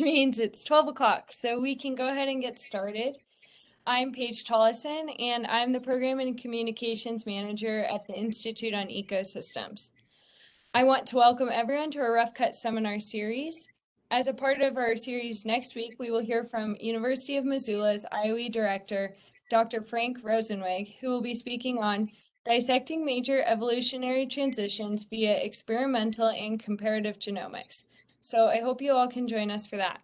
means it's 12 o'clock, so we can go ahead and get started. I'm Paige Tollison, and I'm the Program and Communications Manager at the Institute on Ecosystems. I want to welcome everyone to our Rough Cut Seminar Series. As a part of our series next week, we will hear from University of Missoula's IOE Director, Dr. Frank Rosenweg, who will be speaking on dissecting major evolutionary transitions via experimental and comparative genomics. So I hope you all can join us for that.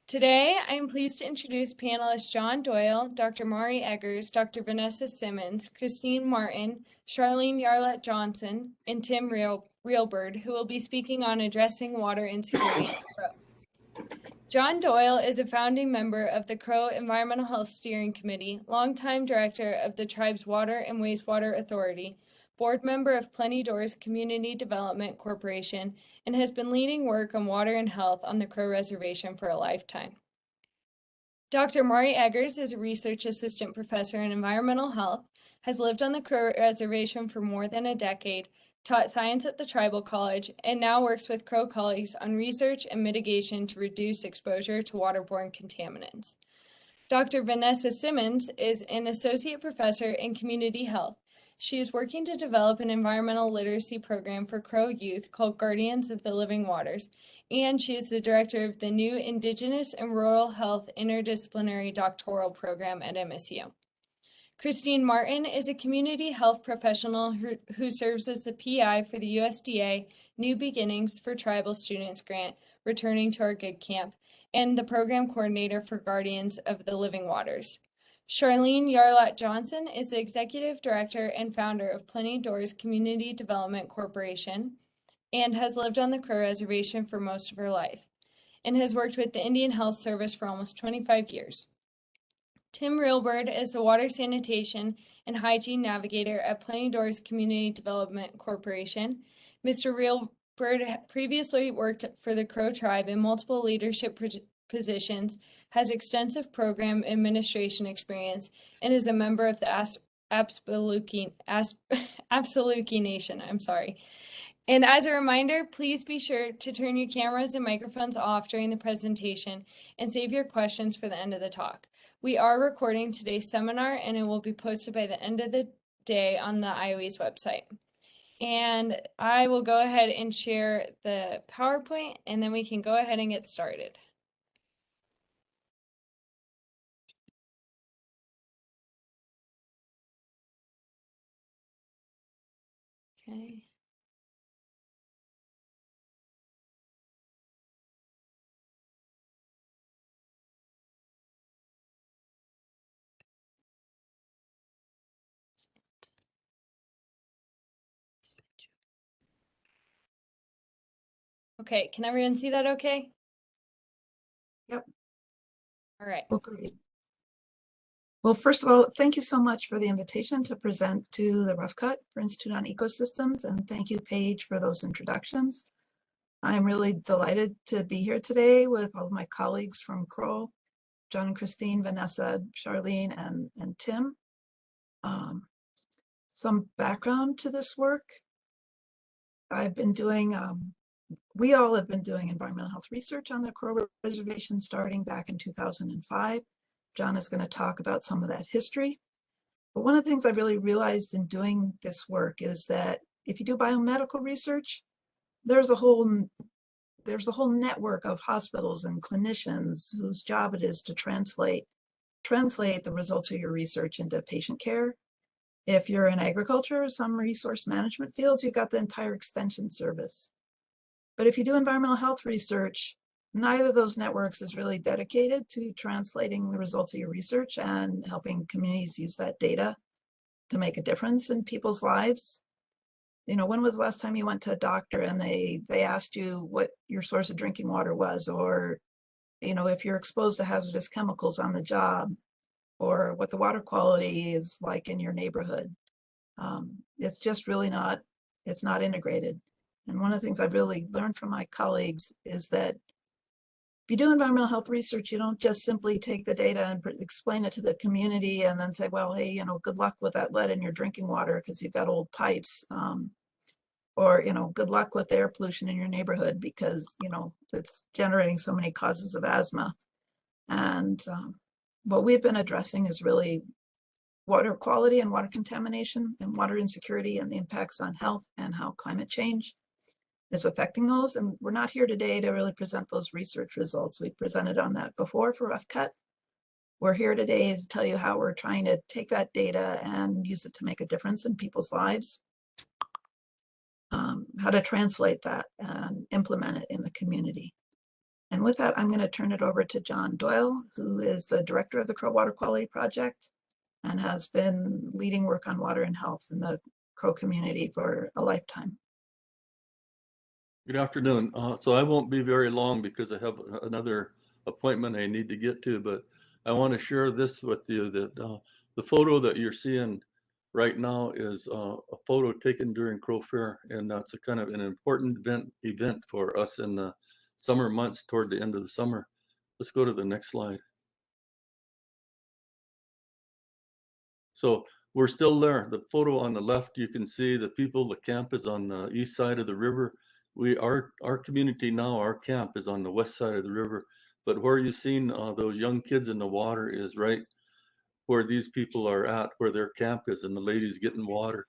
Today, I am pleased to introduce panelists John Doyle, Dr. Mari Eggers, Dr. Vanessa Simons, Christine Martin, Charlene Yarlett Johnson, and Tim Reelbird, who will be speaking on addressing water insecurity in Crow. John Doyle is a founding member of the Crow Environmental Health Steering Committee, longtime director of the tribe's Water and Wastewater Authority, board member of Plenty Doors Community Development Corporation, and has been leading work on water and health on the Crow Reservation for a lifetime. Dr. Mari Eggers is a research assistant professor in environmental health, has lived on the Crow Reservation for more than a decade, taught science at the Tribal College, and now works with Crow colleagues on research and mitigation to reduce exposure to waterborne contaminants. Dr. Vanessa Simons is an associate professor in community health. She is working to develop an environmental literacy program for Crow youth called Guardians of the Living Waters, and she is the director of the new Indigenous and Rural Health Interdisciplinary Doctoral Program at MSU. Christine Martin is a community health professional who serves as the PI for the USDA New Beginnings for Tribal Students grant, Returning to Our Good Camp, and the program coordinator for Guardians of the Living Waters. Charlene Yarlott Johnson is the executive director and founder of Plenty Doors Community Development Corporation and has lived on the Crow Reservation for most of her life and has worked with the Indian Health Service for almost 25 years. Tim Reelbird is the Water Sanitation and Hygiene Navigator at Plenty Doors Community Development Corporation. Mr. Reelbird previously worked for the Crow Tribe in multiple leadership positions, has extensive program administration experience, and is a member of the Apsaluki Nation. And as a reminder, please be sure to turn your cameras and microphones off during the presentation and save your questions for the end of the talk. We are recording today's seminar, and it will be posted by the end of the day on the IOE's website. And I will go ahead and share the PowerPoint, and then we can go ahead and get started. Okay. Okay, can everyone see that okay? Yep. All right. Well, great. Well, first of all, thank you so much for the invitation to present to the Rough Cut for Institute on Ecosystems, and thank you, Paige, for those introductions. I'm really delighted to be here today with all of my colleagues from Crow, John and Christine, Vanessa, Charlene, and Tim. Some background to this work. I've been doing, we all have been doing environmental health research on the Crow Reservation starting back in 2005. John is going to talk about some of that history. But one of the things I really realized in doing this work is that if you do biomedical research, there's a whole network of hospitals and clinicians whose job it is to translate the results of your research into patient care. If you're in agriculture or some resource management fields, you've got the entire extension service. But if you do environmental health research, neither of those networks is really dedicated to translating the results of your research and helping communities use that data to make a difference in people's lives. You know, when was the last time you went to a doctor and they asked you what your source of drinking water was, or, you know, if you're exposed to hazardous chemicals on the job, or what the water quality is like in your neighborhood? It's just really not, it's not integrated. And one of the things I've really learned from my colleagues is that if you do environmental health research, you don't just simply take the data and explain it to the community and then say, well, hey, you know, good luck with that lead in your drinking water because you've got old pipes. or, good luck with air pollution in your neighborhood because, it's generating so many causes of asthma. And what we've been addressing is really water quality and water contamination and water insecurity and the impacts on health and how climate change is affecting those. And we're not here today to really present those research results. We presented on that before for Rough Cut. We're here today to tell you how we're trying to take that data and use it to make a difference in people's lives, how to translate that and implement it in the community. And with that, I'm going to turn it over to John Doyle, who is the director of the Crow Water Quality Project and has been leading work on water and health in the Crow community for a lifetime. Good afternoon. So I won't be very long because I have another appointment I need to get to, but I want to share this with you that the photo that you're seeing right now is a photo taken during Crow Fair, and that's a kind of an important event for us in the summer months toward the end of the summer. Let's go to the next slide. So we're still there. The photo on the left, you can see the people, the camp is on the east side of the river. Our community now, our camp is on the west side of the river, but where you've seen those young kids in the water is right where these people are at, where their camp is, and the ladies getting water.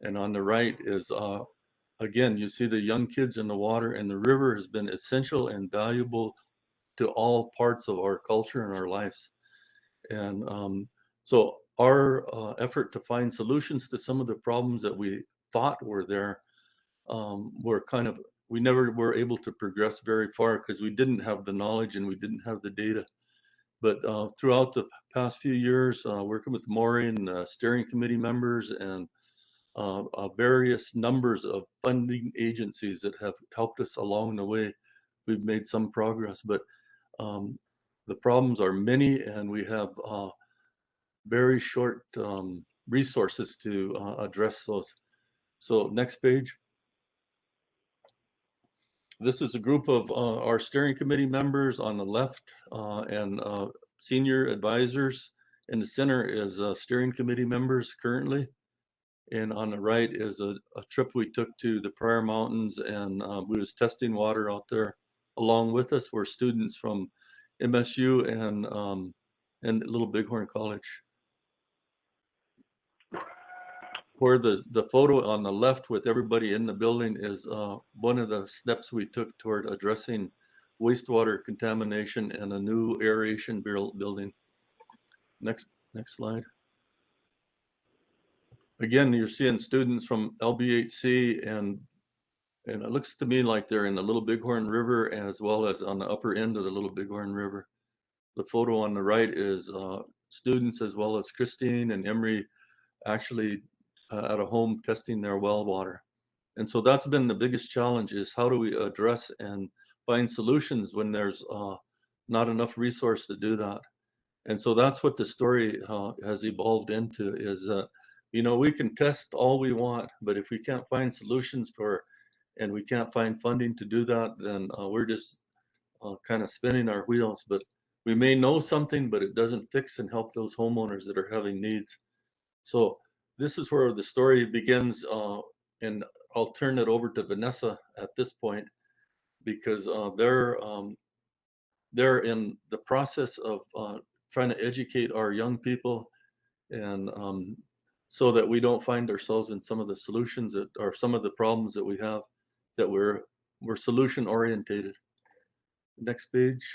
And on the right is, again, you see the young kids in the water, and the river has been essential and valuable to all parts of our culture and our lives. And so our effort to find solutions to some of the problems that we thought were there we never were able to progress very far because we didn't have the knowledge and we didn't have the data. But throughout the past few years, working with Maureen, steering committee members, and various numbers of funding agencies that have helped us along the way, we've made some progress. But the problems are many, and we have very short resources to address those. So next page. This is a group of our steering committee members on the left and senior advisors. In the center is steering committee members currently. And on the right is a trip we took to the Prairie Mountains, and we was testing water out there. Along with us were students from MSU and Little Bighorn College. Where the photo on the left with everybody in the building is one of the steps we took toward addressing wastewater contamination and a new aeration building. Next slide. Again, you're seeing students from LBHC, and it looks to me like they're in the Little Bighorn River as well as on the upper end of the Little Bighorn River. The photo on the right is students as well as Christine and Emery actually at a home testing their well water. And so that's been the biggest challenge, is how do we address and find solutions when there's not enough resource to do that. And so that's what the story has evolved into, is we can test all we want, but if we can't find solutions and we can't find funding to do that, then we're just kind of spinning our wheels. But we may know something, but it doesn't fix and help those homeowners that are having needs. So this is where the story begins, and I'll turn it over to Vanessa at this point, because they're in the process of trying to educate our young people, and so that we don't find ourselves in some of the solutions that are some of the problems that we have, that we're solution orientated. Next page.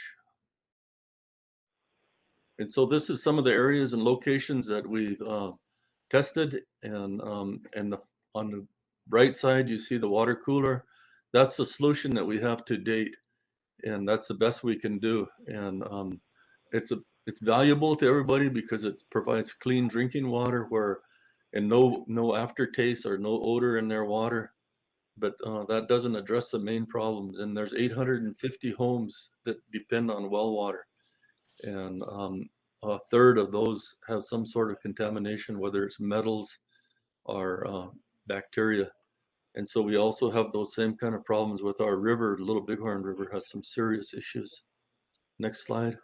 And so this is some of the areas and locations that we've tested, and on the right side you see the water cooler. That's the solution that we have to date, and that's the best we can do. And it's valuable to everybody because it provides clean drinking water and no aftertaste or no odor in their water. But that doesn't address the main problems. And there's 850 homes that depend on well water, and a third of those have some sort of contamination, whether it's metals or bacteria. And so we also have those same kind of problems with our river. Little Bighorn River has some serious issues. Next slide.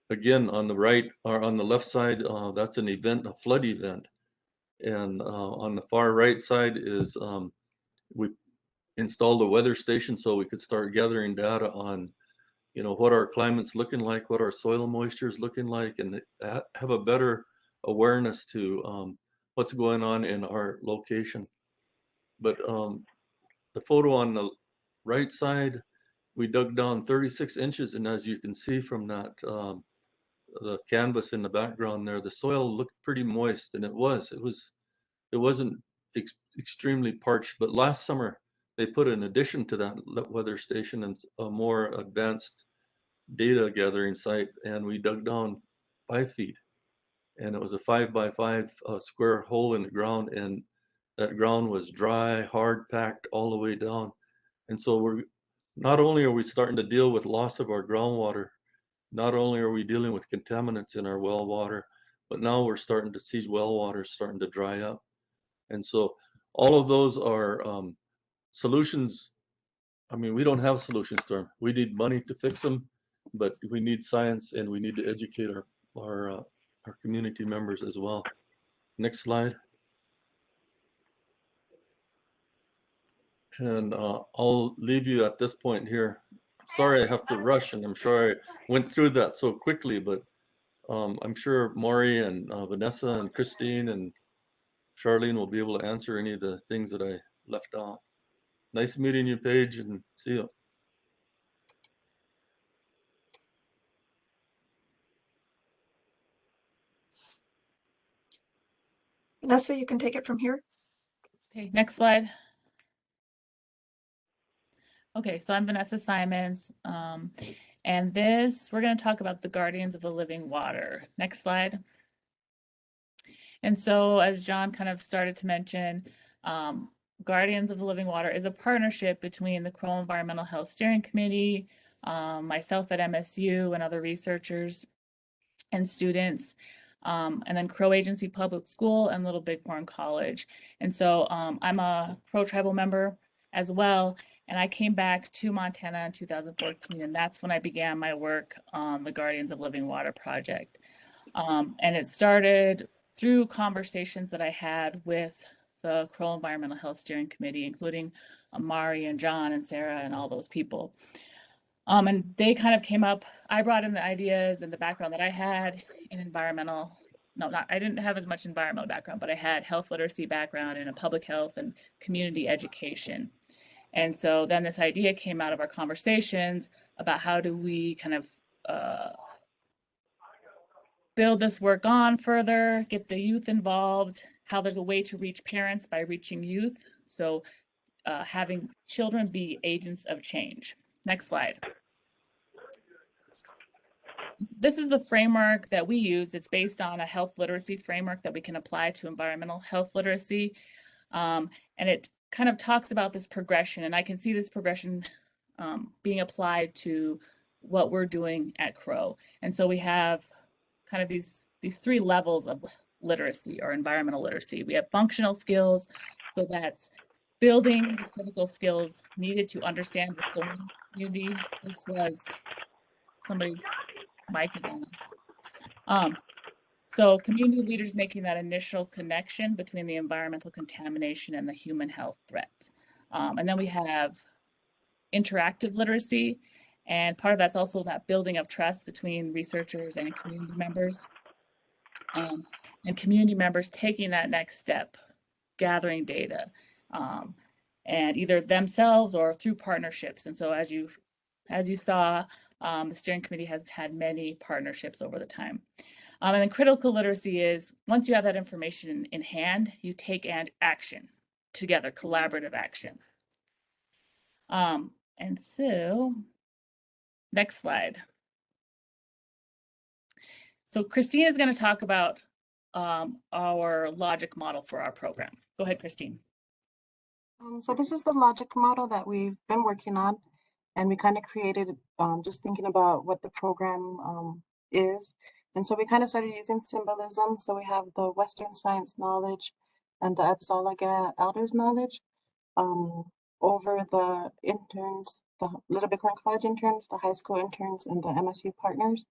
Again, on the right or on the left side, that's an event, a flood event. And on the far right side is we installed a weather station so we could start gathering data on, what our climate's looking like, what our soil moisture is looking like, and have a better awareness to what's going on in our location. But the photo on the right side, we dug down 36 inches, and as you can see from that, the canvas in the background there, the soil looked pretty moist, and it wasn't extremely parched. But last summer, they put an addition to that weather station and a more advanced data gathering site, and we dug down 5 feet, and it was a 5 by 5 square hole in the ground, and that ground was dry, hard packed all the way down. And so not only are we starting to deal with loss of our groundwater, not only are we dealing with contaminants in our well water, but now we're starting to see well water starting to dry up. And so all of those are solutions. I mean, we don't have solutions to them. We need money to fix them, but we need science, and we need to educate our community members as well. Next slide. And I'll leave you at this point here. Sorry I have to rush, and I'm sure I went through that so quickly, but I'm sure Maury and Vanessa and Christine and Charlene will be able to answer any of the things that I left out. Nice meeting you, Paige, and see you. Vanessa, you can take it from here. Okay, next slide. Okay, so I'm Vanessa Simons, and we're going to talk about the Guardians of the Living Water. Next slide. And so, as John kind of started to mention, Guardians of the Living Water is a partnership between the Crow Environmental Health Steering Committee, myself at MSU, and other researchers and students, and then Crow Agency Public School and Little Bighorn College. And so I'm a Crow tribal member as well. And I came back to Montana in 2014, and that's when I began my work on the Guardians of Living Water project. And it started through conversations that I had with the Crow Environmental Health Steering Committee, including Mari and John and Sarah and all those people. And they kind of came up, I brought in the ideas and the background that I had in I didn't have as much environmental background, but I had health literacy background and a public health and community education. And so then this idea came out of our conversations about how do we kind of build this work on further, get the youth involved, how there's a way to reach parents by reaching youth. So having children be agents of change. Next slide. This is the framework that we use. It's based on a health literacy framework that we can apply to environmental health literacy. And it kind of talks about this progression, and I can see this progression being applied to what we're doing at Crow. And so we have kind of these 3 levels of literacy or environmental literacy. We have functional skills, so that's building the critical skills needed to understand what's going on in the community. This was somebody's mic is on. So community leaders making that initial connection between the environmental contamination and the human health threat. And then we have interactive literacy, and part of that's also that building of trust between researchers and community members. And community members taking that next step, gathering data, and either themselves or through partnerships. And so as you saw, the steering committee has had many partnerships over the time. And then critical literacy is once you have that information in hand, you take action together, collaborative action. And so, next slide. So Christine is going to talk about our logic model for our program. Go ahead, Christine. So this is the logic model that we've been working on, and we kind of created just thinking about what the program is. And so we kind of started using symbolism. So we have the Western science knowledge and the Epsalaga elders knowledge over the interns, the Little Bighorn College interns, the high school interns, and the MSU partners.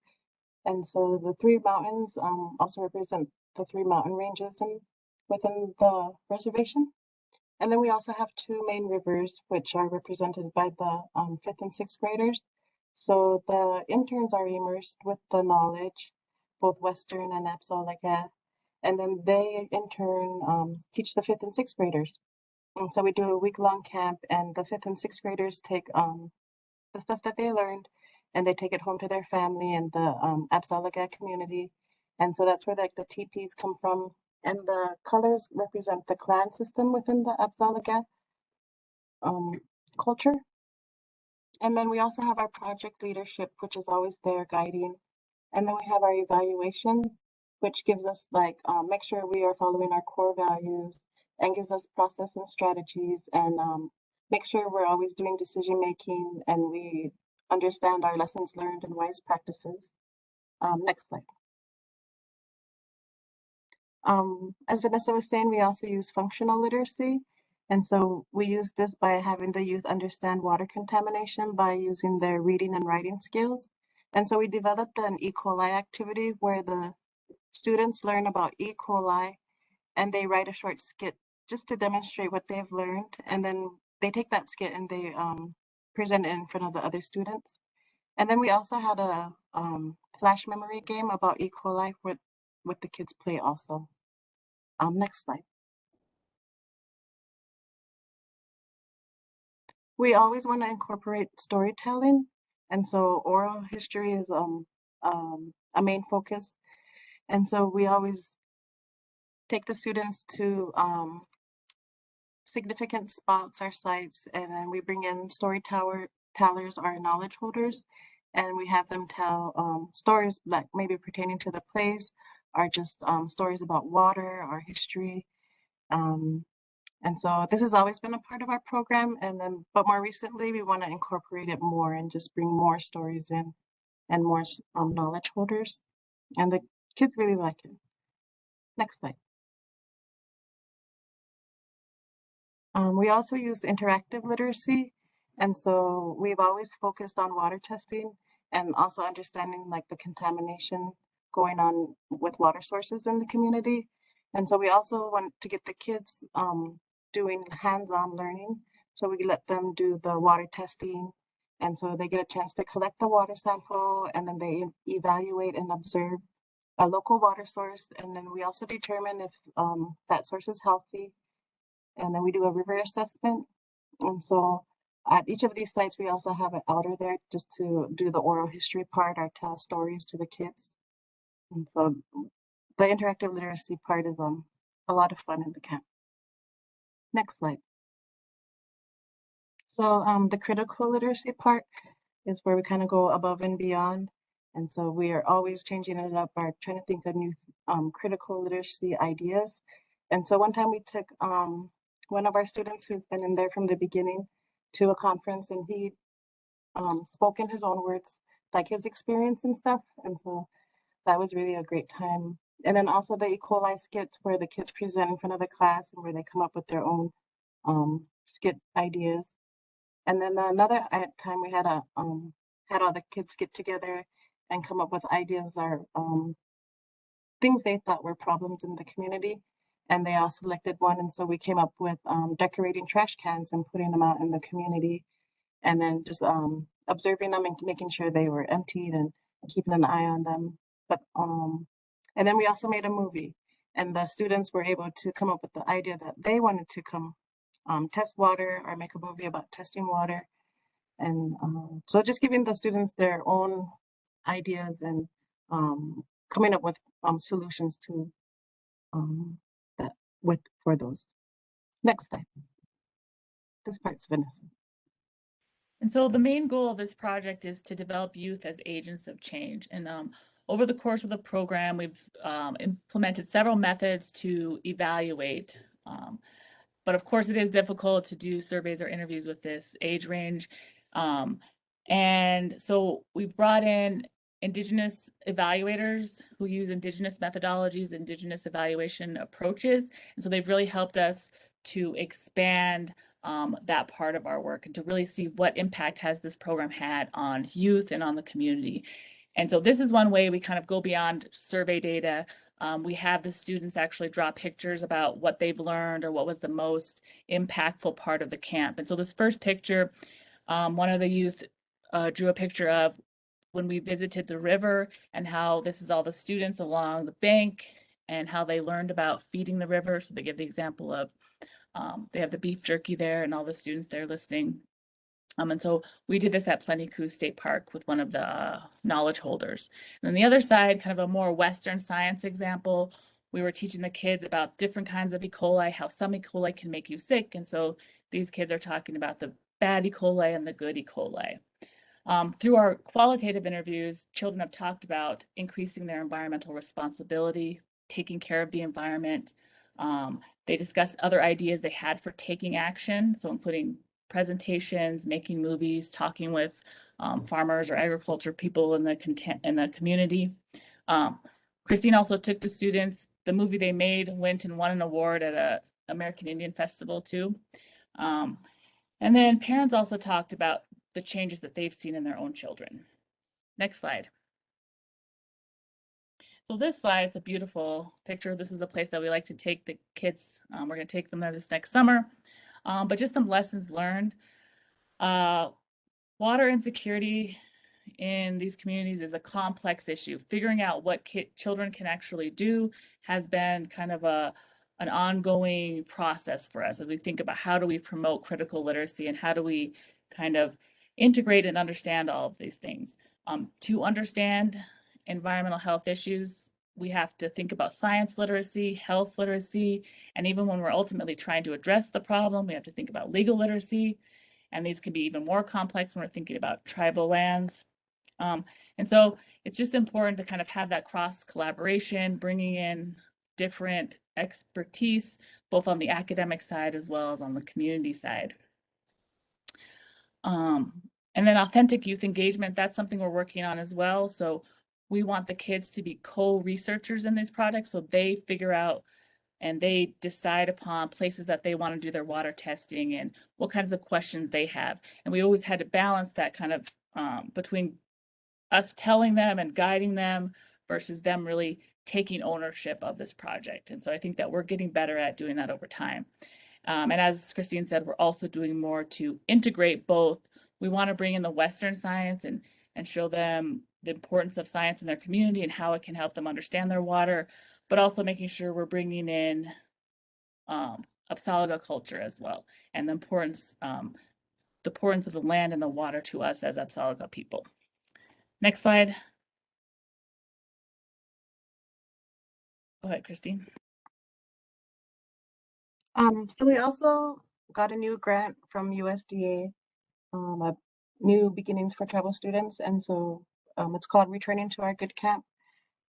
And so the 3 mountains also represent the 3 mountain ranges in within the reservation. And then we also have two main rivers, which are represented by the 5th and 6th graders. So the interns are immersed with the knowledge, both Western and Apsalagat, and then they in turn teach the 5th and 6th graders. And so we do a week-long camp, and the 5th and 6th graders take the stuff that they learned, and they take it home to their family and the Apsalagat community. And so that's where like the teepees come from. And the colors represent the clan system within the Apsalagat culture. And then we also have our project leadership, which is always there guiding. And then we have our evaluation, which gives us like, make sure we are following our core values and gives us process and strategies and make sure we're always doing decision making and we understand our lessons learned and wise practices. Next slide. As Vanessa was saying, we also use functional literacy. And so we use this by having the youth understand water contamination by using their reading and writing skills. And so we developed an E. coli activity where the students learn about E. coli and they write a short skit just to demonstrate what they've learned. And then they take that skit and they present it in front of the other students. And then we also had a flash memory game about E. coli with the kids play also. Next slide. We always want to incorporate storytelling, and so oral history is a main focus. And so we always take the students to significant spots or sites, and then we bring in storytellers, our knowledge holders, and we have them tell stories like maybe pertaining to the place, or just stories about water or history. And so this has always been a part of our program, but more recently we want to incorporate it more and just bring more stories in and more knowledge holders, and the kids really like it. Next slide. We also use interactive literacy, and so we've always focused on water testing and also understanding like the contamination going on with water sources in the community. And so we also want to get the kids doing hands-on learning. So we let them do the water testing. And so they get a chance to collect the water sample and then they evaluate and observe a local water source. And then we also determine if that source is healthy. And then we do a river assessment. And so at each of these sites, we also have an elder there just to do the oral history part or tell stories to the kids. And so the interactive literacy part is a lot of fun in the camp. Next slide. So the critical literacy part is where we kind of go above and beyond. And so we are always changing it up or trying to think of new critical literacy ideas. And so one time we took one of our students who's been in there from the beginning to a conference, and he spoke in his own words, like his experience and stuff. And so that was really a great time. And then also the E. coli skit where the kids present in front of the class and where they come up with their own skit ideas. And then another time we had all the kids get together and come up with ideas or things they thought were problems in the community. And they all selected one. And so we came up with decorating trash cans and putting them out in the community, and then just observing them and making sure they were emptied and keeping an eye on them. But and then we also made a movie, and the students were able to come up with the idea that they wanted to come test water or make a movie about testing water. And so just giving the students their own ideas and coming up with solutions to for those. Next slide. This part's Vanessa. And so the main goal of this project is to develop youth as agents of change. And over the course of the program, we've implemented several methods to evaluate. But of course, it is difficult to do surveys or interviews with this age range. And so we've brought in Indigenous evaluators who use Indigenous methodologies, Indigenous evaluation approaches. And so they've really helped us to expand that part of our work and to really see what impact has this program had on youth and on the community. And so this is one way we kind of go beyond survey data We have the students actually draw pictures about what they've learned or what was the most impactful part of the camp. And so this first picture, one of the youth drew a picture of when we visited the river and how this is all the students along the bank and how they learned about feeding the river. So they give the example of they have the beef jerky there and all the students there listening. And so we did this at Plenty Coups State Park with one of the knowledge holders. And then the other side, kind of a more Western science example, we were teaching the kids about different kinds of E. coli, how some E. coli can make you sick. And so these kids are talking about the bad E. coli and the good E. coli. Through our qualitative interviews, children have talked about increasing their environmental responsibility, taking care of the environment. They discussed other ideas they had for taking action, so including presentations, making movies, talking with farmers or agriculture people in the community. Christine also took the students, the movie they made went and won an award at a American Indian Festival too. And then parents also talked about the changes that they've seen in their own children. Next slide. So this slide is a beautiful picture. This is a place that we like to take the kids. We're going to take them there this next summer. But just some lessons learned. Water insecurity in these communities is a complex issue. Figuring out what children can actually do has been kind of an ongoing process for us as we think about how do we promote critical literacy and how do we kind of integrate and understand all of these things. To understand environmental health issues, we have to think about science literacy, health literacy, and even when we're ultimately trying to address the problem, we have to think about legal literacy. And these can be even more complex when we're thinking about tribal lands. And so it's just important to kind of have that cross collaboration, bringing in different expertise, both on the academic side as well as on the community side. And then authentic youth engagement, that's something we're working on as well. So we want the kids to be co-researchers in these projects so they figure out and they decide upon places that they want to do their water testing and what kinds of questions they have. And we always had to balance that kind of between us telling them and guiding them versus them really taking ownership of this project. And so I think that we're getting better at doing that over time. And as Christine said, we're also doing more to integrate both. We want to bring in the Western science and show them the importance of science in their community and how it can help them understand their water, but also making sure we're bringing in Apsáalooke culture as well and the importance of the land and the water to us as Apsáalooke people. Next slide. Go ahead, Christine. So we also got a new grant from USDA, New Beginnings for Tribal Students, and so it's called Returning to Our Good Camp.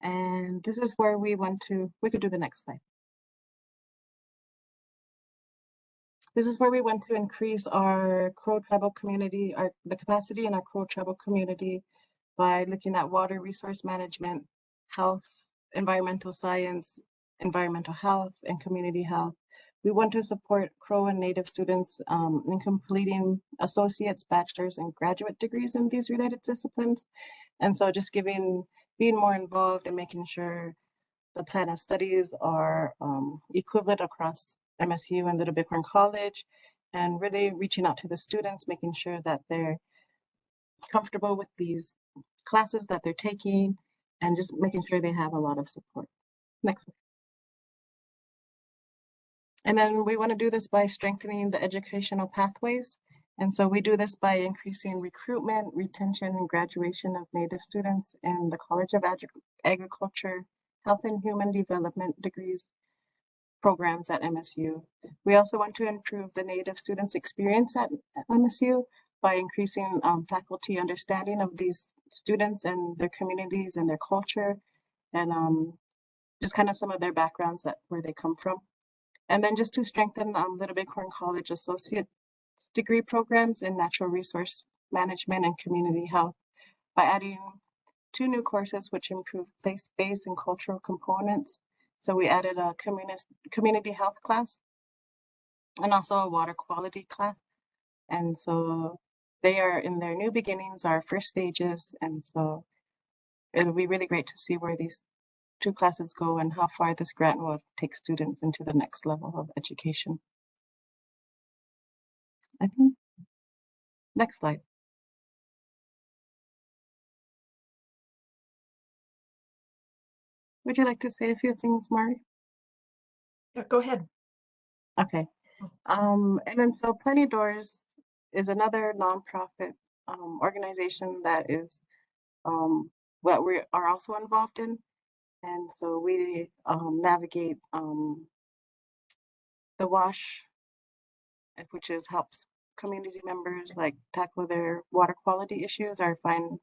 And this is where we could do the next slide. This is where we want to increase our Crow tribal community, the capacity in our Crow tribal community by looking at water resource management, health, environmental science, environmental health, and community health. We want to support Crow and Native students in completing associate's, bachelor's, and graduate degrees in these related disciplines. And so just being more involved and making sure the plan of studies are equivalent across MSU and Little Bighorn College, and really reaching out to the students, making sure that they're comfortable with these classes that they're taking, and just making sure they have a lot of support. Next. And then we want to do this by strengthening the educational pathways. And so we do this by increasing recruitment, retention, and graduation of Native students in the College of Agriculture, Health and Human Development degrees programs at MSU. We also want to improve the Native students' experience at MSU by increasing faculty understanding of these students and their communities and their culture, and just kind of some of their backgrounds, where they come from. And then just to strengthen Little Bighorn College associate's degree programs in natural resource management and community health by adding 2 new courses which improve place-based and cultural components. So we added a community health class and also a water quality class. And so they are in their new beginnings, our first stages. And so it'll be really great to see where these two classes go and how far this grant will take students into the next level of education. I think, next slide. Would you like to say a few things, Mari? Yeah, go ahead. Okay. And then so Plenty Doors is another nonprofit organization that is what we are also involved in. And so we navigate the WASH, which is helps community members like tackle their water quality issues or find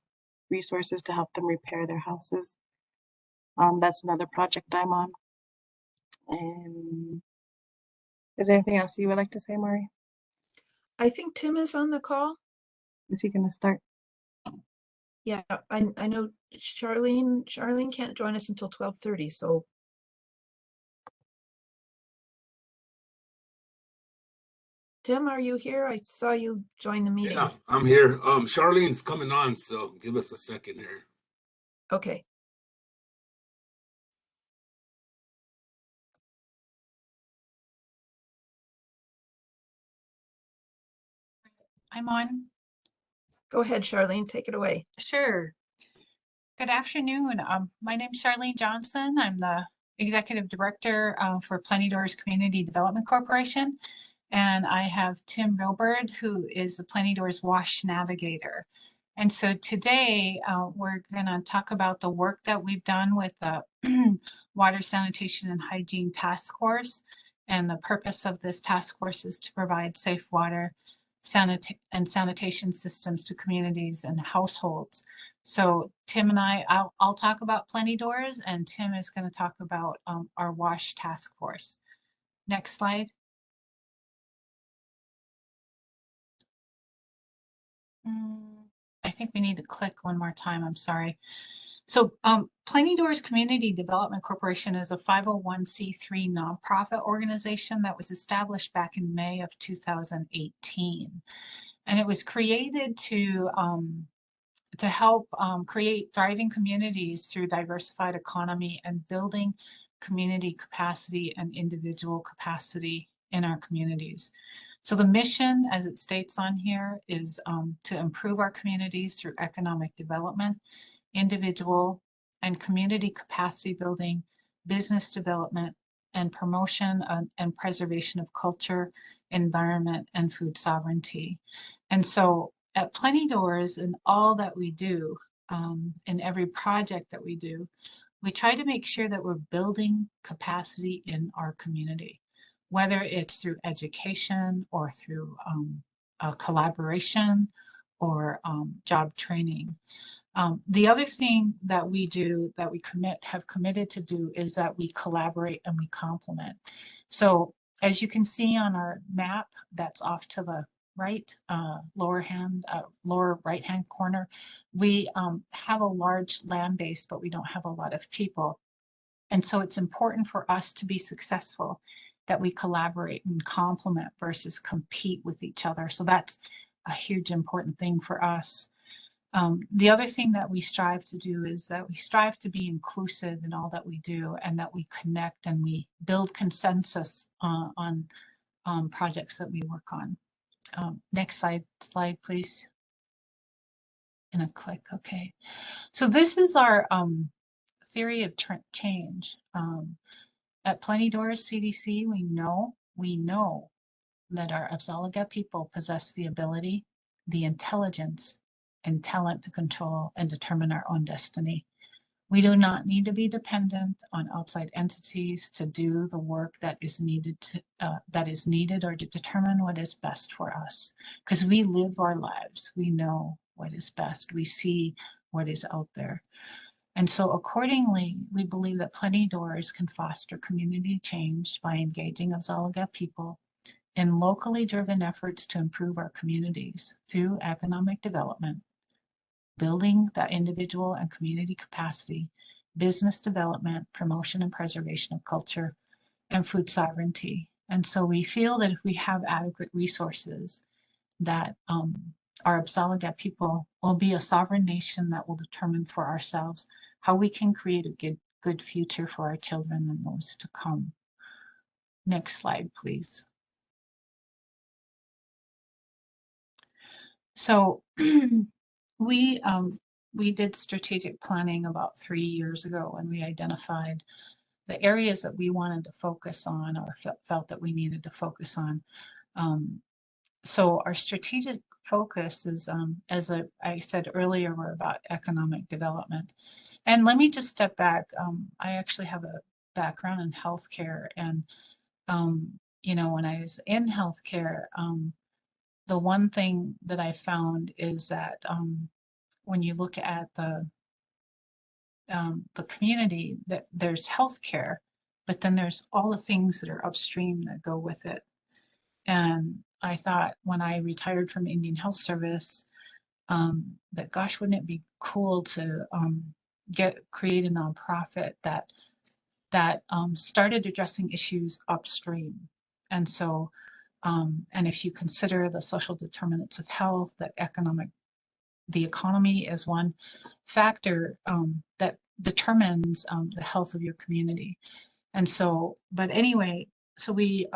resources to help them repair their houses. That's another project I'm on. And is there anything else you would like to say, Mari? I think Tim is on the call. Is he going to start? Yeah, I know Charlene can't join us until 12:30, so. Tim, are you here? I saw you join the meeting. Yeah, I'm here. Charlene's coming on, so give us a second here. Okay. I'm on. Go ahead, Charlene, take it away. Sure. Good afternoon. My name's Charlene Johnson. I'm the Executive Director for Plenty Doors Community Development Corporation. And I have Tim Milbird, who is the Plenty Doors WASH Navigator. And so today we're going to talk about the work that we've done with the Water Sanitation and Hygiene Task Force. And the purpose of this task force is to provide safe water and sanitation systems to communities and households. So Tim and I'll talk about Plenty Doors, and Tim is going to talk about our WASH task force. Next slide. I think we need to click one more time. I'm sorry. So Plenty Doors Community Development Corporation is a 501c3 nonprofit organization that was established back in May of 2018. And it was created to help create thriving communities through diversified economy and building community capacity and individual capacity in our communities. So the mission, as it states on here, is to improve our communities through economic development, individual and community capacity building, business development, and promotion and preservation of culture, environment, and food sovereignty. And so at Plenty Doors, in all that we do, in every project that we do, we try to make sure that we're building capacity in our community, whether it's through education or through collaboration or job training. The other thing that we do, that we have committed to do, is that we collaborate and we complement. So as you can see on our map that's off to the right, lower right hand corner, we have a large land base, but we don't have a lot of people. And so it's important for us to be successful that we collaborate and complement versus compete with each other. So that's a huge important thing for us. The other thing that we strive to do is that we strive to be inclusive in all that we do, and that we connect and we build consensus on projects that we work on. Next slide, please. And a click, okay. So this is our theory of change. At Plenty Doors CDC, we know that our Absaloga people possess the ability, the intelligence, and talent to control and determine our own destiny. We do not need to be dependent on outside entities to do the work that is needed or to determine what is best for us, because we live our lives. We know what is best. We see what is out there. And so accordingly, we believe that Plenty Doors can foster community change by engaging Absaloga people in locally driven efforts to improve our communities through economic development, building that individual and community capacity, business development, promotion and preservation of culture, and food sovereignty. And so we feel that if we have adequate resources, that our Absaloga people will be a sovereign nation that will determine for ourselves how we can create a good future for our children and those to come. Next slide, please. So we did strategic planning about 3 years ago, and we identified the areas that we wanted to focus on or felt that we needed to focus on. So our strategic focus is, as I said earlier, we're about economic development. And let me just step back. I actually have a background in healthcare, and you know, when I was in healthcare, the one thing that I found is that when you look at the community, that there's healthcare, but then there's all the things that are upstream that go with it. And I thought when I retired from Indian Health Service, that gosh, wouldn't it be cool to create a nonprofit that started addressing issues upstream. And so, and if you consider the social determinants of health, the economy is one factor that determines the health of your community. And so, but anyway, so we,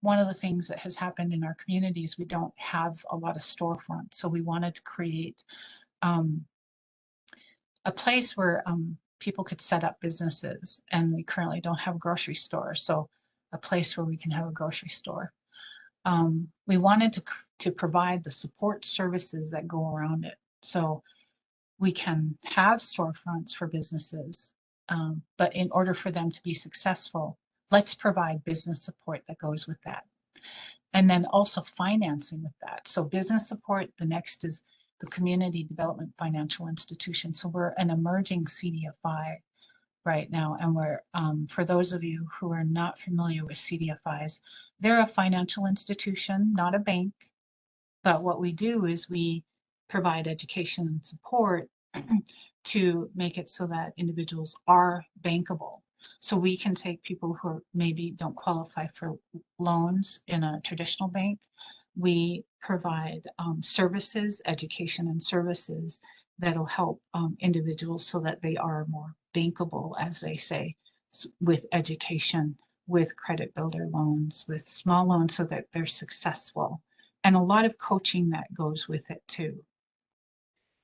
one of the things that has happened in our communities, we don't have a lot of storefronts. So we wanted to create a place where people could set up businesses, and we currently don't have a grocery store. So a place where we can have a grocery store. We wanted to provide the support services that go around it. So we can have storefronts for businesses, but in order for them to be successful, let's provide business support that goes with that. And then also financing with that. So business support, the next is the Community Development Financial Institution. So we're an emerging CDFI right now. And we're, for those of you who are not familiar with CDFIs, they're a financial institution, not a bank. But what we do is we provide education and support to make it so that individuals are bankable. So we can take people who maybe don't qualify for loans in a traditional bank. We provide services, education and services that'll help individuals so that they are more bankable, as they say, with education, with credit builder loans, with small loans, so that they're successful. And a lot of coaching that goes with it too.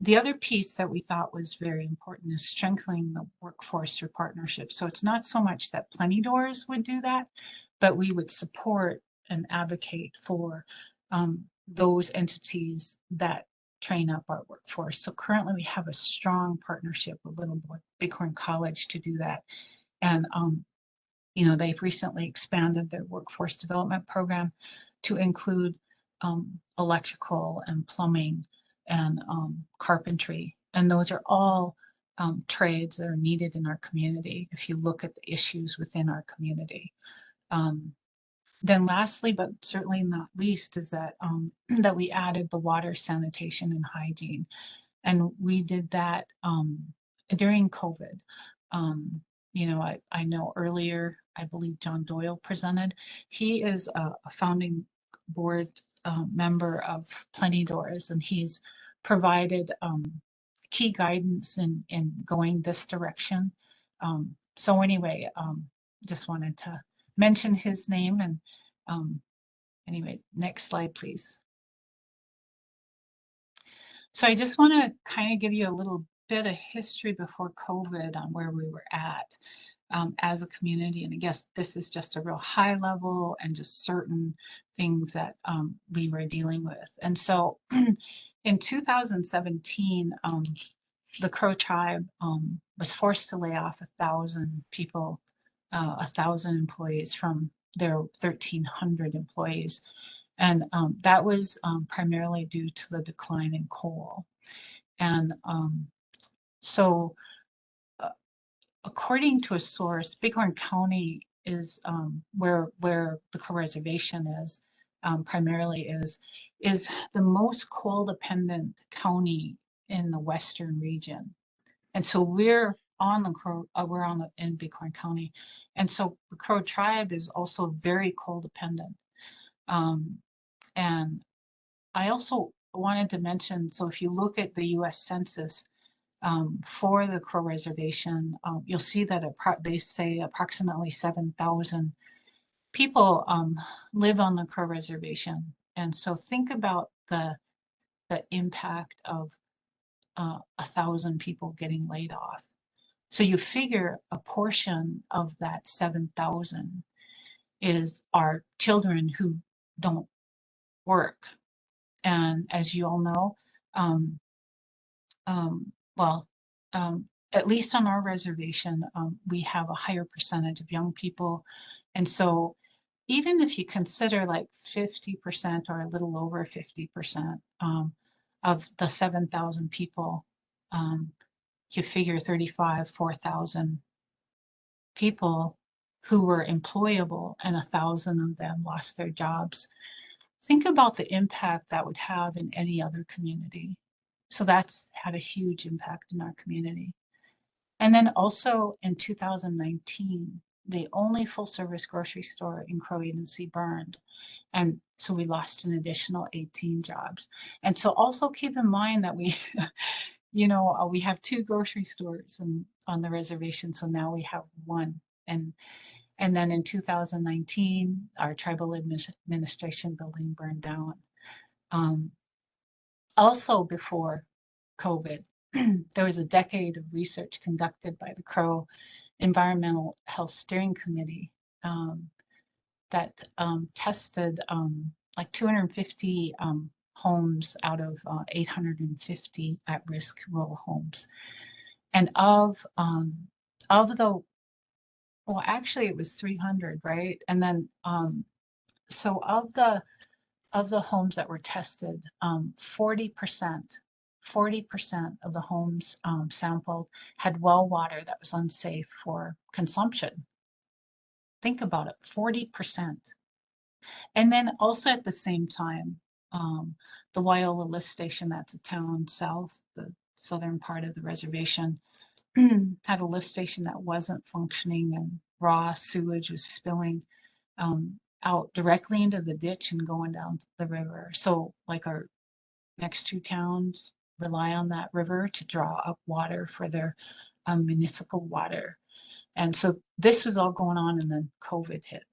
The other piece that we thought was very important is strengthening the workforce through partnerships. So it's not so much that Plenty Doors would do that, but we would support and advocate for those entities that train up our workforce. So currently we have a strong partnership with Little Bighorn College to do that. And you know, they've recently expanded their workforce development program to include electrical and plumbing and carpentry. And those are all trades that are needed in our community if you look at the issues within our community. Then lastly, but certainly not least, is that that we added the water, sanitation, and hygiene. And we did that during COVID. You know, I know earlier, I believe John Doyle presented. He is a founding board member of Plenty Doors, and he's provided key guidance in going this direction. So anyway, just wanted to mention his name. And anyway, next slide, please. So I just want to kind of give you a little bit of history before COVID on where we were at as a community. And I guess this is just a real high level and just certain things that we were dealing with. And so in 2017, the Crow tribe was forced to lay off 1,000 people, 1,000 employees from their 1,300 employees. And that was primarily due to the decline in coal. And so according to a source, Bighorn County is where the Crow Reservation is, primarily is the most coal dependent county in the western region. And so we're on the Crow, in Bighorn County. And so the Crow tribe is also very coal dependent. And I also wanted to mention, so if you look at the US Census, for the Crow Reservation, you'll see that they say approximately 7,000 people live on the Crow Reservation. And so think about the impact of 1,000 people getting laid off. So you figure a portion of that 7,000 is our children who don't work. And as you all know, at least on our reservation, we have a higher percentage of young people. And so even if you consider like 50% or a little over 50% of the 7,000 people, you figure 4,000 people who were employable, and 1,000 of them lost their jobs. Think about the impact that would have in any other community. So that's had a huge impact in our community. And then also in 2019, the only full service grocery store in Crow Agency burned. And so we lost an additional 18 jobs. And so also keep in mind that we, we have 2 grocery stores on the reservation. So now we have 1. And then in 2019, our tribal administration building burned down. Also before COVID, there was a decade of research conducted by the Crow Environmental Health Steering Committee that tested like 250 homes out of 850 at-risk rural homes. And of the, well, actually it was 300, right? And then, so of the homes that were tested, 40% of the homes sampled had well water that was unsafe for consumption. Think about it, 40%. And then also at the same time, the Wyola lift station, that's a town south, the southern part of the reservation, had a lift station that wasn't functioning, and raw sewage was spilling out directly into the ditch and going down the river. So like our next 2 towns rely on that river to draw up water for their municipal water. And so this was all going on, and then COVID hit.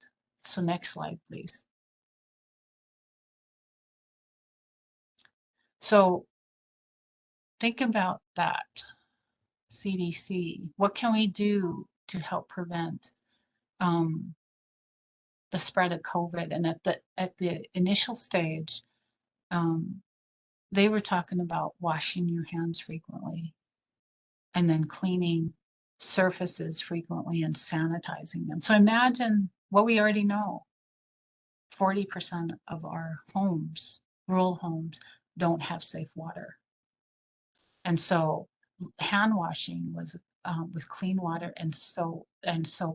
So next slide, please. So think about that. CDC, what can we do to help prevent the spread of COVID? And at the initial stage, they were talking about washing your hands frequently, and then cleaning surfaces frequently and sanitizing them. So imagine what we already know. 40% of our homes, rural homes, don't have safe water. And so hand washing was with clean water and soap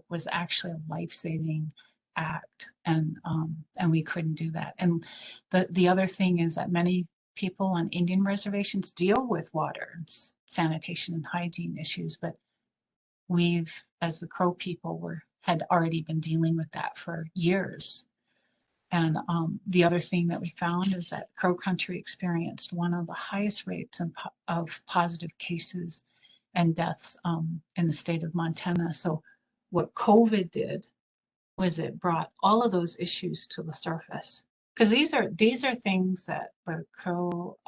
was actually a life-saving act, and we couldn't do that. And the other thing is that many people on Indian reservations deal with water and sanitation and hygiene issues, but we've, as the Crow people, had already been dealing with that for years. And the other thing that we found is that Crow Country experienced one of the highest rates of positive cases and deaths in the state of Montana. So what COVID did was it brought all of those issues to the surface, because these are things that the Crow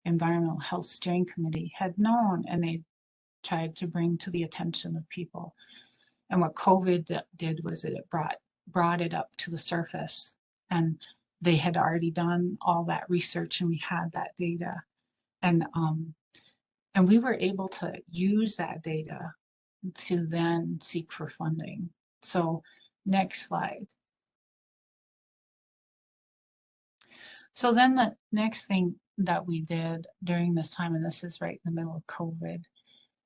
Environmental Health Steering Committee had known, and they tried to bring to the attention of people. And what COVID did was it brought it up to the surface, and they had already done all that research, and we had that data, and we were able to use that data to then seek for funding. So next slide. So then the next thing that we did during this time, and this is right in the middle of COVID,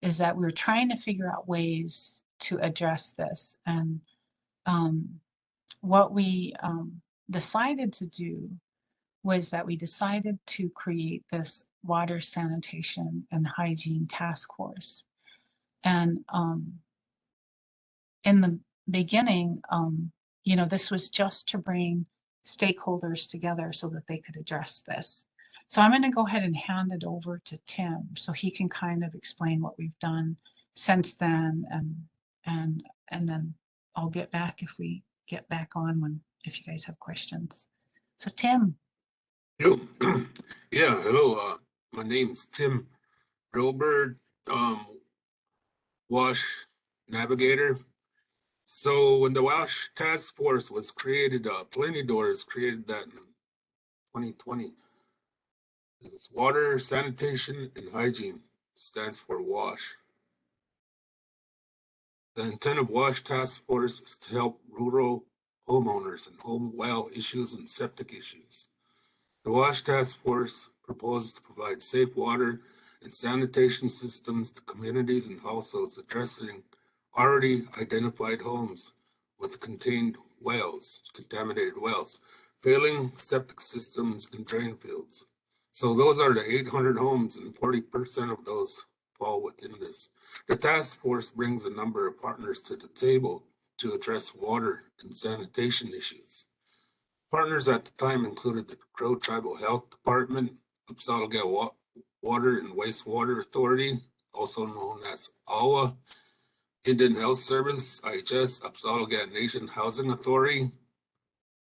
is that we were trying to figure out ways to address this. And what we decided to do was that we decided to create this water sanitation and hygiene task force. And in the beginning, this was just to bring stakeholders together so that they could address this. So I'm going to go ahead and hand it over to Tim so he can kind of explain what we've done since then, and then I'll get back if we get back on if you guys have questions. So Tim. Yo, yeah, hello. My name's Tim Rilbert, WASH navigator. So when the WASH task force was created, Plenty Doors created that in 2020. It's Water, Sanitation, and Hygiene. Stands for WASH. The intent of WASH task force is to help rural homeowners and home well issues and septic issues. The WASH task force proposes to provide safe water and sanitation systems to communities and households addressing already identified homes with contaminated wells, failing septic systems, and drain fields. So those are the 800 homes, and 40% of those fall within this. The task force brings a number of partners to the table to address water and sanitation issues. Partners at the time included the Crow Tribal Health Department, Upsallagaw Water and Wastewater Authority, also known as AWA, Indian Health Service, IHS, Upsallagaw Nation Housing Authority,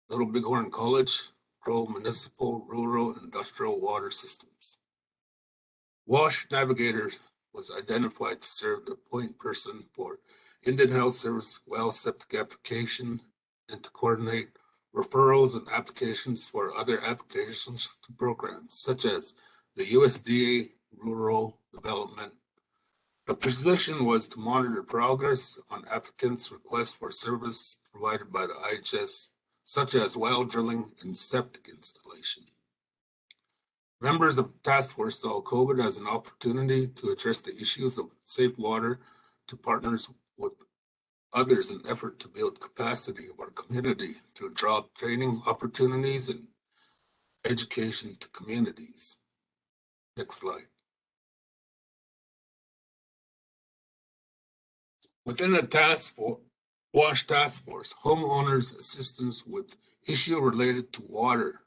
Little Bighorn College, Crow Municipal Rural Industrial Water Systems. WASH Navigator was identified to serve the point person for Indian Health Service well septic application and to coordinate referrals and applications for other applications to programs such as the USDA Rural Development. The position was to monitor progress on applicants' requests for service provided by the IHS, such as well drilling and septic installation. Members of the task force saw COVID as an opportunity to address the issues of safe water to partners with others in effort to build capacity of our community through job training opportunities and education to communities. Next slide. Within the WASH task force, homeowners assistance with issue related to water,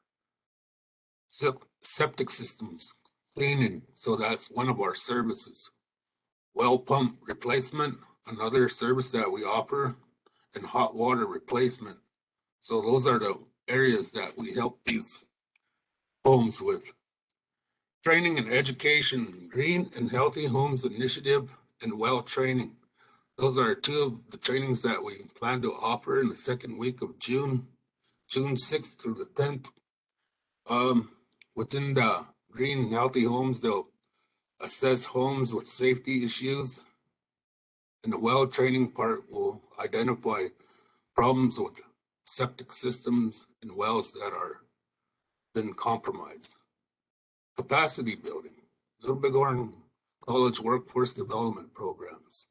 septic systems, cleaning, so that's one of our services. Well pump replacement, another service that we offer, and hot water replacement. So those are the areas that we help these homes with. Training and education, Green and Healthy Homes Initiative and well training. Those are two of the trainings that we plan to offer in the second week of June 6th through the 10th. Within the Green and Healthy Homes, they'll assess homes with safety issues. And the well training part will identify problems with septic systems and wells that are been compromised. Capacity building, Little Bighorn College workforce development programs.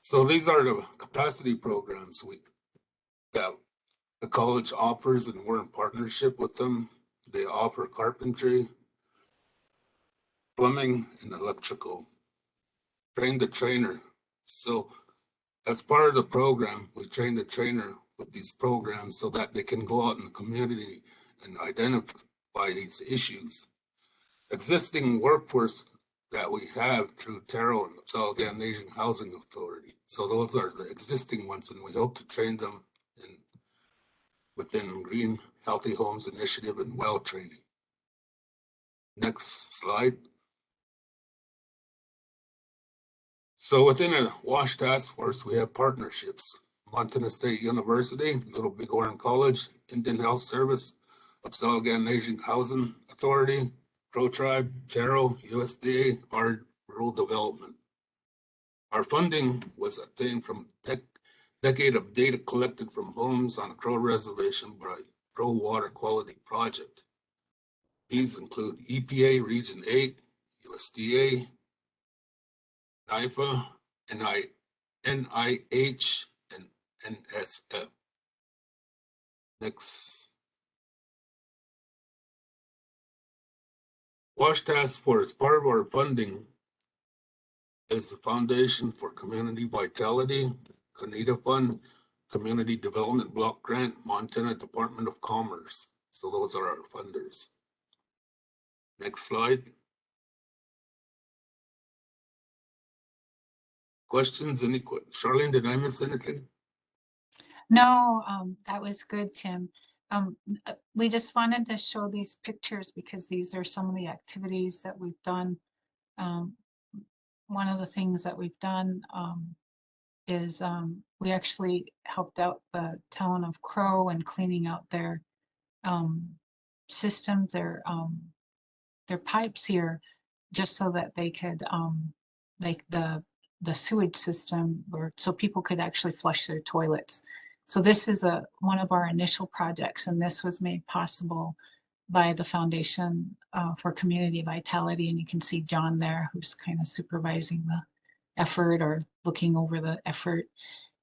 So these are the capacity programs that the college offers, and we're in partnership with them. They offer carpentry, plumbing, and electrical. Train the trainer. So as part of the program, we train the trainer with these programs so that they can go out in the community and identify these issues. Existing workforce that we have through TARO and Upsallagaw Nation Housing Authority. So those are the existing ones, and we hope to train them within Green Healthy Homes Initiative and well training. Next slide. So within a WASH task force, we have partnerships. Montana State University, Little Bighorn College, Indian Health Service, Upsallagaw Nation Housing Authority, Crow Tribe, TARO, USDA, our rural development. Our funding was obtained from decade of data collected from homes on a Crow reservation by Crow Water Quality Project. These include EPA Region 8, USDA, NIFA, NIH, and NSF. Next. WASH Task Force, part of our funding is the Foundation for Community Vitality, CONITA Fund, Community Development Block Grant, Montana Department of Commerce. So those are our funders. Next slide. Questions? Charlene, did I miss anything? No, that was good, Tim. We just wanted to show these pictures because these are some of the activities that we've done. One of the things that we've done is we actually helped out the town of Crow in cleaning out their systems, their pipes here, just so that they could make the sewage system where so people could actually flush their toilets. So this is one of our initial projects, and this was made possible by the Foundation for Community Vitality. And you can see John there, who's kind of supervising the effort or looking over the effort.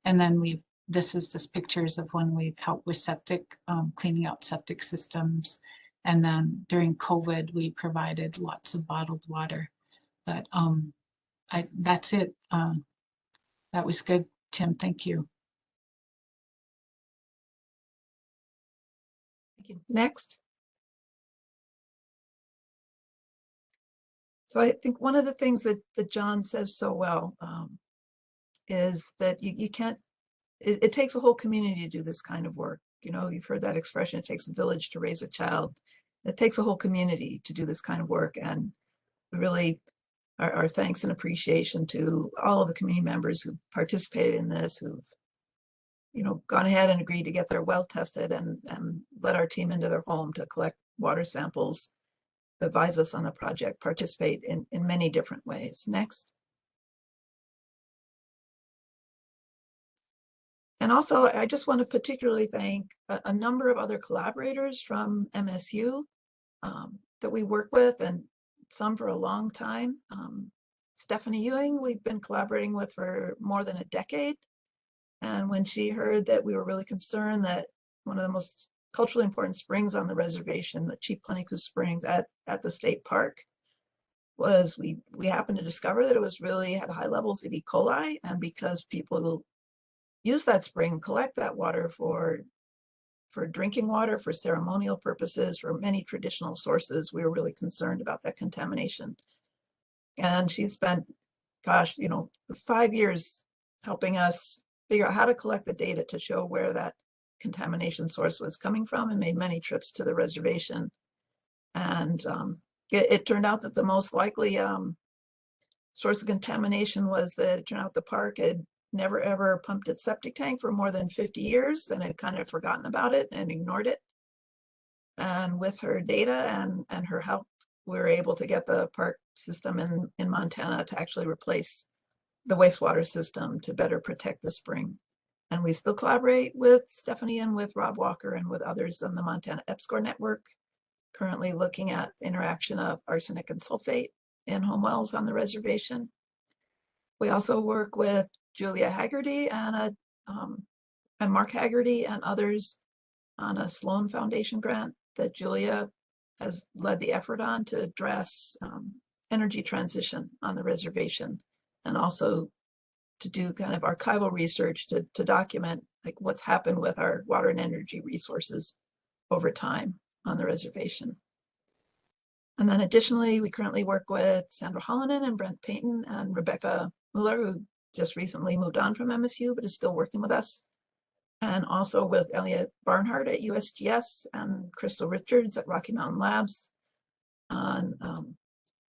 And then this is just pictures of when we've helped with septic, cleaning out septic systems. And then during COVID, we provided lots of bottled water. But that's it. That was good, Tim. Thank you. Thank you. Next. So I think one of the things that John says so well is that you can't, it takes a whole community to do this kind of work. You know, you've heard that expression, it takes a village to raise a child. It takes a whole community to do this kind of work. And we really, our thanks and appreciation to all of the community members who participated in this, who've, you know, gone ahead and agreed to get their well tested and let our team into their home to collect water samples, advise us on the project, participate in many different ways. Next. And also, I just want to particularly thank a number of other collaborators from MSU that we work with, and some for a long time. Stephanie Ewing, we've been collaborating with for more than a decade. And when she heard that we were really concerned that one of the most culturally important springs on the reservation, the Chief Plennicu Springs at the state park, was we happened to discover that it was really had high levels of E. coli. And because people use that spring, collect that water for drinking water, for ceremonial purposes, for many traditional sources, we were really concerned about that contamination. And she spent, gosh, you know, 5 years helping us figure out how to collect the data to show where that contamination source was coming from, and made many trips to the reservation. And it turned out that the most likely source of contamination was that it turned out the park had never ever pumped its septic tank for more than 50 years and had kind of forgotten about it and ignored it. And with her data and her help, we were able to get the park system in Montana to actually replace the wastewater system to better protect the spring. And we still collaborate with Stephanie and with Rob Walker and with others on the Montana EPSCoR network, currently looking at the interaction of arsenic and sulfate in home wells on the reservation. We also work with Julia Haggerty and Mark Haggerty and others on a Sloan Foundation grant that Julia has led the effort on to address energy transition on the reservation, and also to do kind of archival research to document like what's happened with our water and energy resources over time on the reservation. And then additionally, we currently work with Sandra Hallinan and Brent Payton and Rebecca Mueller, who just recently moved on from MSU, but is still working with us. And also with Elliot Barnhart at USGS and Crystal Richards at Rocky Mountain Labs on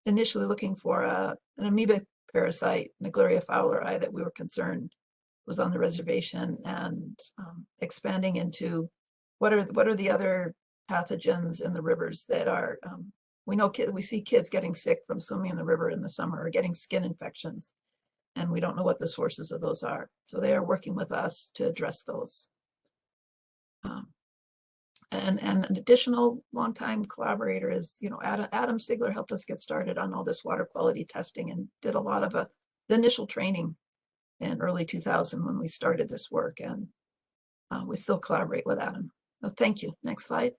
initially looking for an amoeba parasite, Naegleria fowleri, that we were concerned was on the reservation, and expanding into what are the other pathogens in the rivers that are, we know we see kids getting sick from swimming in the river in the summer or getting skin infections, and we don't know what the sources of those are. So they are working with us to address those. And an additional longtime collaborator is, you know, Adam Sigler helped us get started on all this water quality testing and did a lot of the initial training in early 2000 when we started this work, and we still collaborate with Adam. So thank you. Next slide.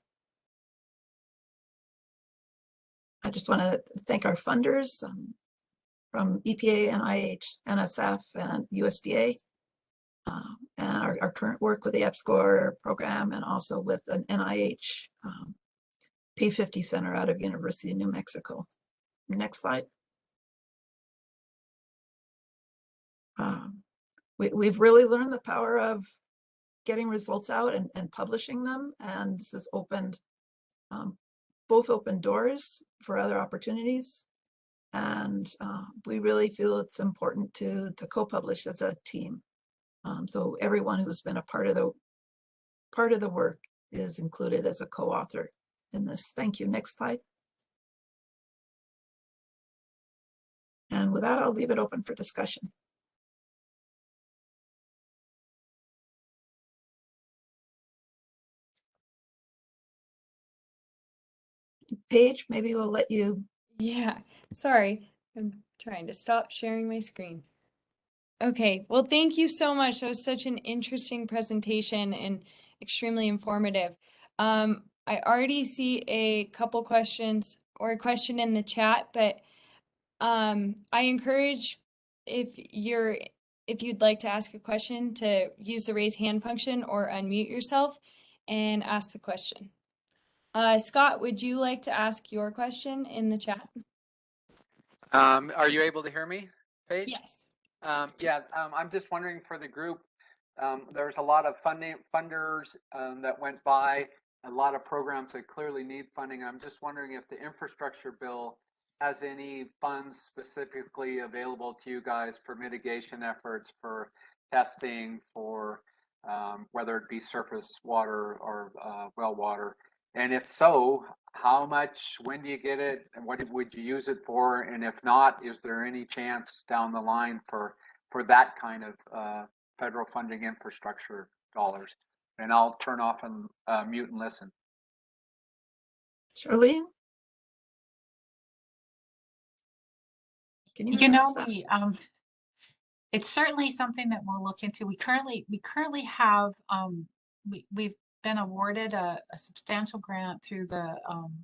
I just want to thank our funders from EPA, NIH, NSF, and USDA, and our current work with the EPSCoR program, and also with an NIH P50 Center out of University of New Mexico. Next slide. We've really learned the power of getting results out and publishing them. And this has opened, both open doors for other opportunities. And we really feel it's important to co-publish as a team. So everyone who's been a part of the work is included as a co-author in this. Thank you. Next slide. And with that, I'll leave it open for discussion. Paige, maybe we'll let you. Yeah, sorry. I'm trying to stop sharing my screen. Okay, well, thank you so much. That was such an interesting presentation and extremely informative. I already see a couple questions or a question in the chat, but I encourage if you'd like to ask a question to use the raise hand function or unmute yourself and ask the question. Scott, would you like to ask your question in the chat? Are you able to hear me, Paige? Yes. I'm just wondering for the group, there's a lot of funders that went by, a lot of programs that clearly need funding. I'm just wondering if the infrastructure bill has any funds specifically available to you guys for mitigation efforts, for testing, for whether it be surface water or well water. And if so, how much, when do you get it, and what would you use it for? And if not, is there any chance down the line for that kind of federal funding infrastructure dollars? And I'll turn off and mute and listen. Charlene? Can you it's certainly something that we'll look into. We currently have we've been awarded a substantial grant through the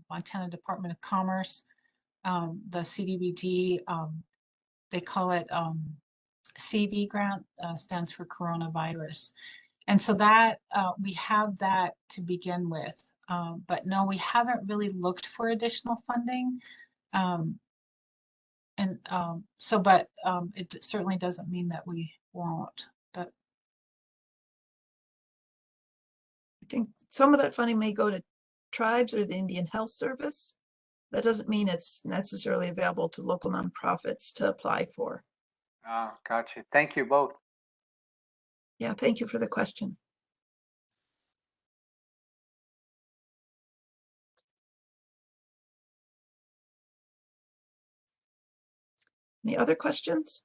Montana Department of Commerce, the CDBG. They call it CV grant, stands for coronavirus, and so that we have that to begin with. But no, we haven't really looked for additional funding. It certainly doesn't mean that we won't. But I think some of that funding may go to tribes or the Indian Health Service. That doesn't mean it's necessarily available to local nonprofits to apply for. Oh, gotcha. Thank you both. Yeah, thank you for the question. Any other questions?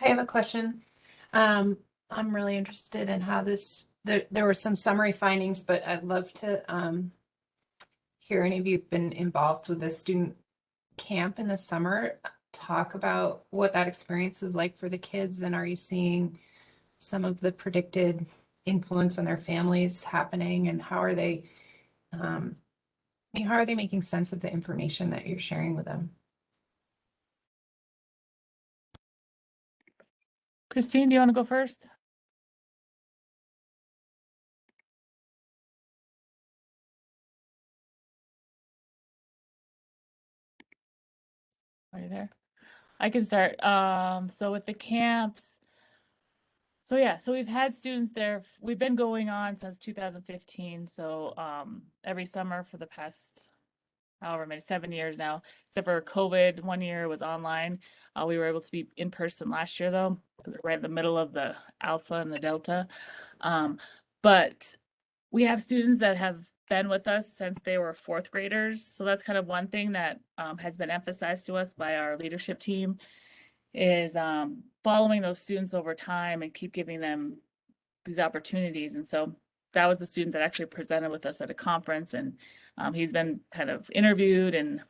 I have a question. I'm really interested in how there were some summary findings, but I'd love to hear any of you who've been involved with a student camp in the summer talk about what that experience is like for the kids, and are you seeing some of the predicted influence on their families happening, and how are they making sense of the information that you're sharing with them? Christine, do you want to go first? Are you there? I can start. So with the camps, so we've had students there. We've been going on since 2015. So every summer for the past, however many, 7 years now, except for COVID, 1 year was online. We were able to be in person last year though, because we're right in the middle of the Alpha and the Delta. But we have students that have been with us since they were fourth graders. So that's kind of one thing that has been emphasized to us by our leadership team is following those students over time and keep giving them these opportunities. And so that was the student that actually presented with us at a conference, and he's been kind of interviewed and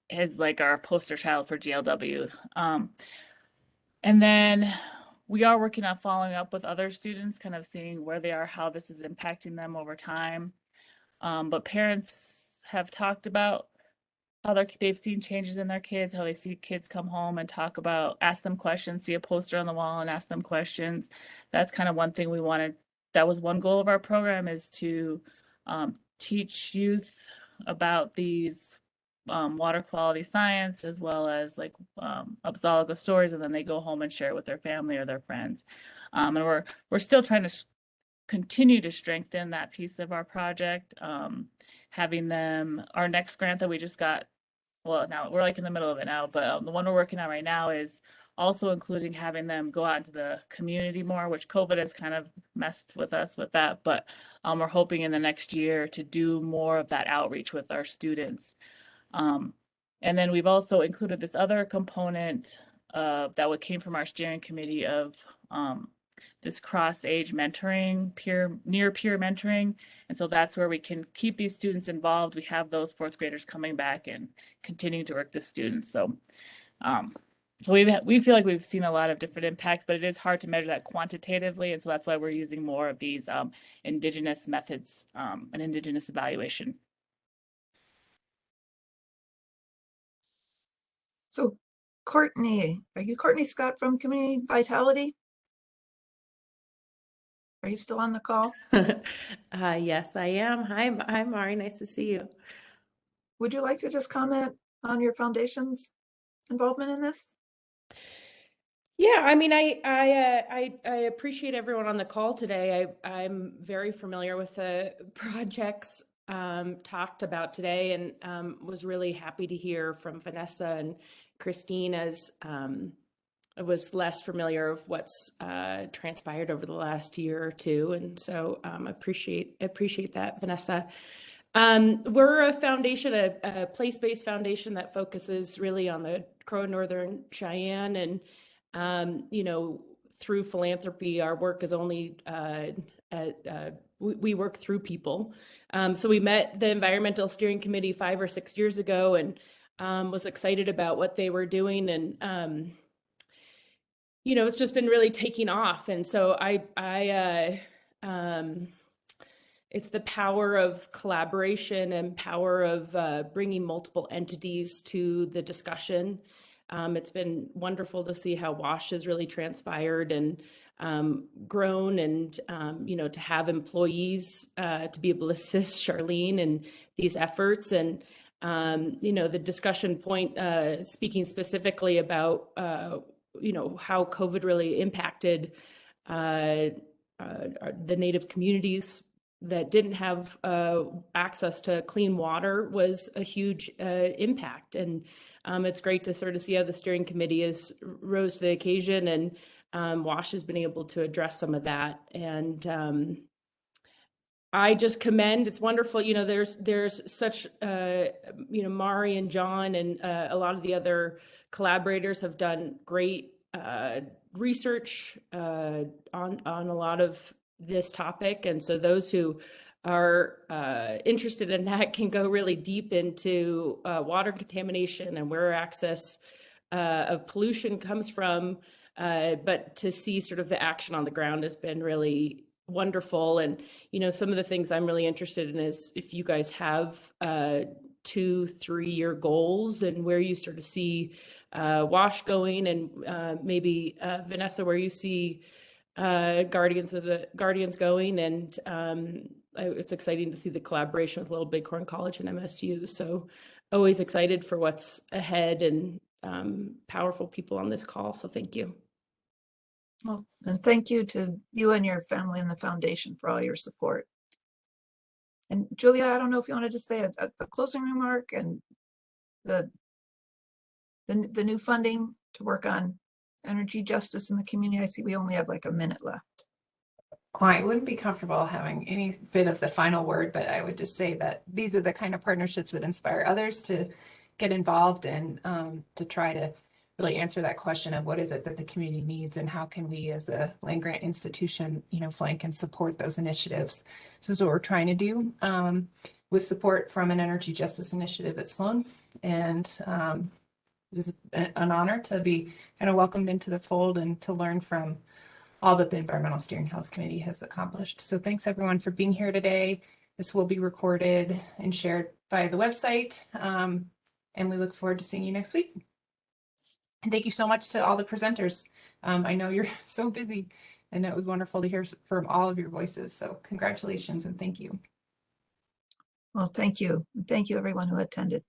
is like our poster child for GLW. And then we are working on following up with other students, kind of seeing where they are, how this is impacting them over time. But parents have talked how they've seen changes in their kids, how they see kids come home and talk about, ask them questions, see a poster on the wall and ask them questions. That's kind of one thing we wanted. That was one goal of our program, is to teach youth about these water quality science, as well as like Absolga stories, and then they go home and share it with their family or their friends. And we're still trying to continue to strengthen that piece of our project. Having them, our next grant that we just got, well, now we're like in the middle of it now, but the one we're working on right now is also including having them go out into the community more, which COVID has kind of messed with us with that. But we're hoping in the next year to do more of that outreach with our students. And then we've also included this other component that came from our steering committee of this cross-age mentoring, near peer mentoring. And so that's where we can keep these students involved. We have those fourth graders coming back and continuing to work with students. So we feel like we've seen a lot of different impact, but it is hard to measure that quantitatively. And so that's why we're using more of these indigenous methods and indigenous evaluation. So Courtney, are you Courtney Scott from Community Vitality? Are you still on the call? Yes, I am. Hi, Mari. Nice to see you. Would you like to just comment on your foundation's involvement in this? Yeah, I mean, I appreciate everyone on the call today. I'm very familiar with the projects talked about today, and was really happy to hear from Vanessa and Christine, as I was less familiar of what's transpired over the last year or two, and so appreciate that, Vanessa. We're a foundation, a place-based foundation that focuses really on the Crow Northern Cheyenne, and you know, through philanthropy, our work is only we work through people. So we met the environmental steering committee 5 or 6 years ago, and was excited about what they were doing, and you know, it's just been really taking off. And so it's the power of collaboration and power of bringing multiple entities to the discussion. It's been wonderful to see how WASH has really transpired and grown, and you know, to have employees to be able to assist Charlene in these efforts. And you know, the discussion point, speaking specifically about you know, how COVID really impacted the Native communities that didn't have access to clean water, was a huge impact. And it's great to sort of see how the steering committee has rose to the occasion, and WASH has been able to address some of that. And I just commend, it's wonderful, you know, there's such, you know, Mari and John and a lot of the other collaborators have done great research on a lot of this topic. And so those who are interested in that can go really deep into water contamination and where access of pollution comes from. But to see sort of the action on the ground has been really wonderful. And, you know, some of the things I'm really interested in is if you guys have 2-3 year goals, and where you sort of see WASH going, and maybe Vanessa, where you see Guardians going. And it's exciting to see the collaboration with Little Bighorn College and MSU. So always excited for what's ahead, and powerful people on this call. So thank you. Well, and thank you to you and your family and the foundation for all your support. And Julia, I don't know if you wanted to say a closing remark, and the new funding to work on energy justice in the community. I see we only have like a minute left. I wouldn't be comfortable having any bit of the final word, but I would just say that these are the kind of partnerships that inspire others to get involved, and to try to really answer that question of what is it that the community needs, and how can we as a land grant institution, you know, flank and support those initiatives. This is what we're trying to do with support from an energy justice initiative at Sloan. And it was an honor to be kind of welcomed into the fold and to learn from all that the Environmental Steering Health Committee has accomplished. So thanks everyone for being here today. This will be recorded and shared via the website. and we look forward to seeing you next week. And thank you so much to all the presenters. I know you're so busy, and it was wonderful to hear from all of your voices. So congratulations and thank you. Well, thank you. Thank you everyone who attended.